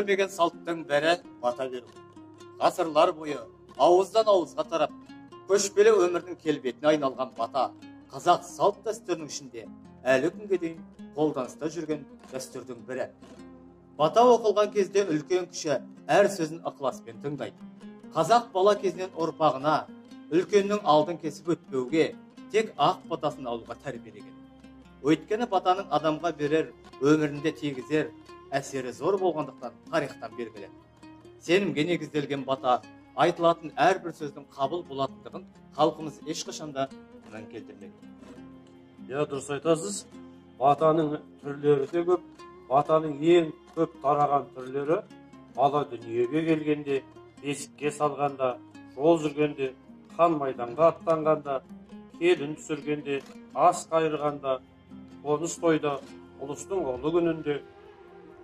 өзгермеген салттың бірі бата беру. Ғасырлар бойы ауыздан ауызға тарап, көшпелі өмірдің келбетіне айналған бата қазақ салт дәстүрінің ішінде әлі күнге дейін қолданыста жүрген дәстүрдің бірі. Бата оқылған кезде үлкен кіші әр сөзін ықыласпен тыңдайды. Қазақ бала кезінен ұрпағына үлкеннің алдын кесіп өтпеуге, тек ақ батасын алуға тәрбиелеген. Өйткені батаның адамға берер, өмірінде тигізер әсері зор болғандықтан тарихтан белгілі. Сенімге негізделген бата айтылатын әрбір сөздің қабыл болатындығын халқымыз ешқашанда күмән келтірмеген. Дұрыс айтасыз. Батаның түрлері де көп. Батаның ең көп тараған түрлері бала дүниеге келгенде, бесікке салғанда, жол жүргенде, қан майданға аттанғанда, келін түсіргенде, ас қайырғанда, қоныс тойда, ұлыстың ұлы күнінде,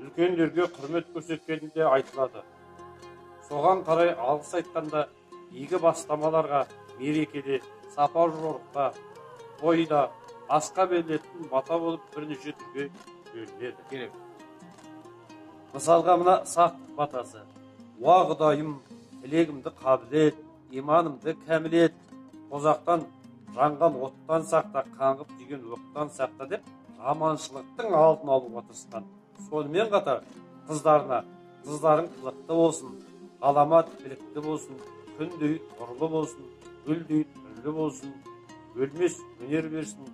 үлкендерге құрмет көрсеткенде айтылады. Соған қарай алғыс айтқанда, игі бастамаларға, мерекеде, сапар жорықта, тойда, асқа берілетін бата болып бірнеше түрге бөлінеді. Мысалға мына сақтық батасы. Уа Құдайым, тілегімді қабыл ет, иманымды кәміл ет, тозақтан жанған оттан сақта, қаңғып тиген оқтан сақта деп жаманшылықтың алдын алуға тырысқан. Сонымен қатар қыздарың қылықты болсын, ғаламат білікті болсын, күндей нұрлы болсын, гүлдей түрлі болсын, өлмес өнер берсін,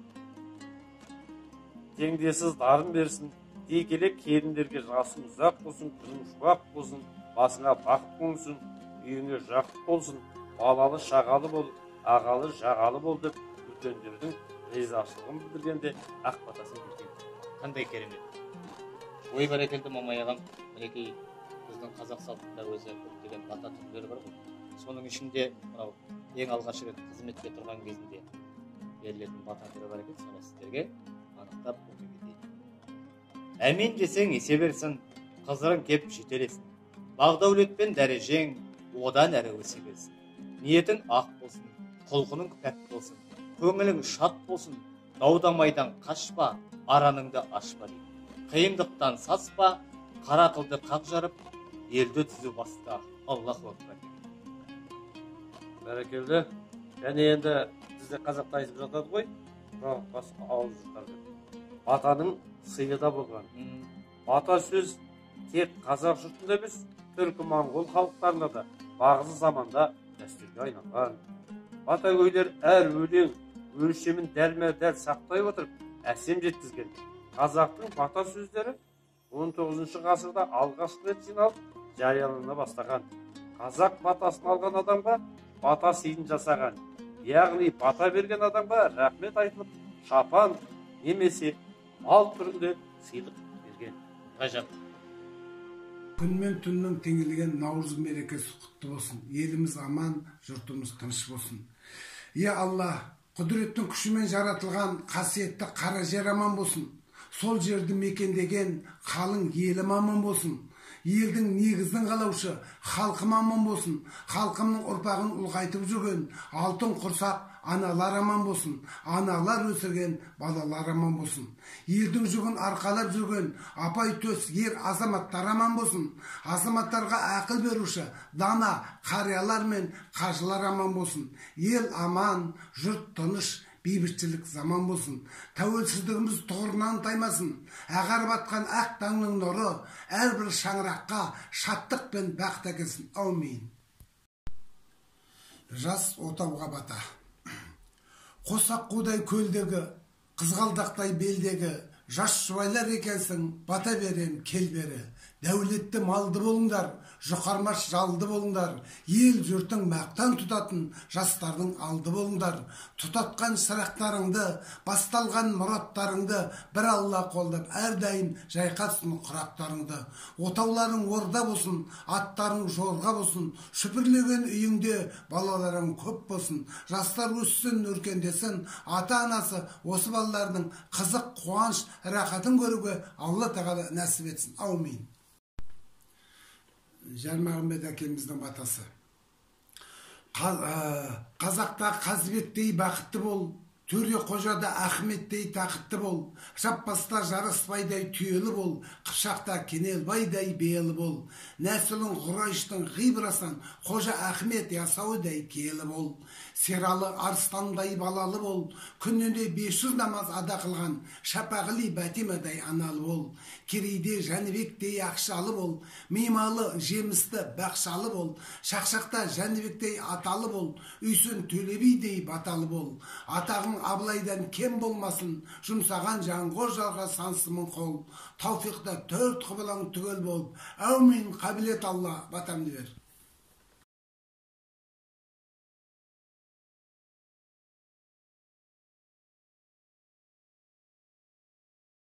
теңдессіз дарын берсін, дей келе келіндерге жасың ұзақ болсын, күнің шуақ болсын, басыңа бақыт қонсын, үйіңе жақып болсын, балалы шағалы бол, ағалы жағалы бол деп үлкендердің ризашылығын білдіргенде ақ батасын берген. Қандай керемет. Ой бәрекелді мамай ағам, мінекей біздің қазақ салтында өзі көптеген бата түрлері бар ғой. Соның ішінде мынау ең алғаш рет қызметте тұрған кезінде берілетін бата түрі бар екен, соны сіздерге анықтап өте кетейін. Әмин десең есе берсін, қызырың кеп жетелесін. Бағдәулетпен дәрежең одан әрі өсе берсін. Ниетің ақ болсын, құлқының пәк болсын, көңілің шат болсын, даудамайдан қашпа, араныңды ашпа дейді. Қиындықтан саспа, қара қылды қақ жарып, елді түзу баста. Аллаху акбар. Бәрекелді. Және енді бізде қазақта айтып жатады ғой, басқа ауыз жұрттар. Батаның сыйы да болған. Бата сөз тек қазақ жұртында емес, түркі моңғол халықтарында да бағзы заманда дәстүрге айналған. Батагөйлер әр өлең өлшемін дәлме-дәл сақтай отырып, әсем жеткізген. Қазақтың бата сөздері 19 ғасырда алғаш рет жиналып жариялана бастаған. Қазақ батасын алған адамға бата сыйын жасаған. Яғни бата берген адамға рахмет айтылып, шапан немесе мал түрінде сыйлық берген. Ғажап. Күн мен түннің теңелген Наурыз мерекесі құтты болсын. Еліміз аман, жұртымыз тыныш болсын. Алла, құдіреттің күшімен жаратылған қасиетті қара жер аман болсын. Сол жерді мекендеген қалың елім аман болсын. Елдің негізін қалаушы халқым аман болсын. Халқымның ұрпағын ұлғайтып жүрген алтын құрсақ аналар аман болсын. Аналар өсірген балалар аман болсын. Елдің жүгін арқалап жүрген апай төс ер азаматтар аман болсын. Азаматтарға ақыл беруші дана қариялар мен қажылар аман болсын. Ел аман, жұрт тыныш, бейбітшілік заман болсын. Тәуелсіздігіміз тұғырынан таймасын. Ағарып атқан ақ таңның нұры әрбір шаңыраққа шаттық пен бақыт әкелсін. Аумин. Жас отауға бата. Қос аққудай көлдегі, қызғалдақтай белдегі жас жұбайлар екенсің, бата берем кел бері. Дәулетті малды болыңдар, жұқармаш жалды болыңдар. Ел жұртың мақтан тұтатын жастардың алды болыңдар. Тұтатқан шырақтарыңды, басталған мұраттарыңды бір Алла қолдап әрдайым жайқатсын құрақтарыңды. Отауларың орда болсын, аттарың жорға болсын. Шүпірлеген үйіңде балаларың көп болсын. Жастар өссін, өркендесін. Ата-анасы осы балалардың қызық, қуаныш, рақатын көруге Алла тағала нәсіп етсін. Аумин. Жармағанбет әкеміздің батасы. Қазақта қазыбектей бақытты бол, Төре қожада Ахметтей тақытты бол, Жаппаста Жарасбайдай түйелі бол, Қыпшақта Кенелбайдай бейелі бол, нәсілін Құрайштың ғибрасан Қожа Ахмет ясаудай киелі бол, Сералы Арыстандай балалы бол, күнінде 500 намаз ада қылған Шапағили Бәтимадай аналы бол, Керейде Жәнібектей ақшалы бол, Мималы жемісті бақшалы бол, Шақшақта Жәнібектей аталы бол, Үйсін Төлебейдей баталы бол, атағың Абылайдан кем болмасын, жұмсаған Жанғожаға сансымын қол, тауфиқта 4 құбылаң түгел болып, әумин қабілет Алла батамды бер.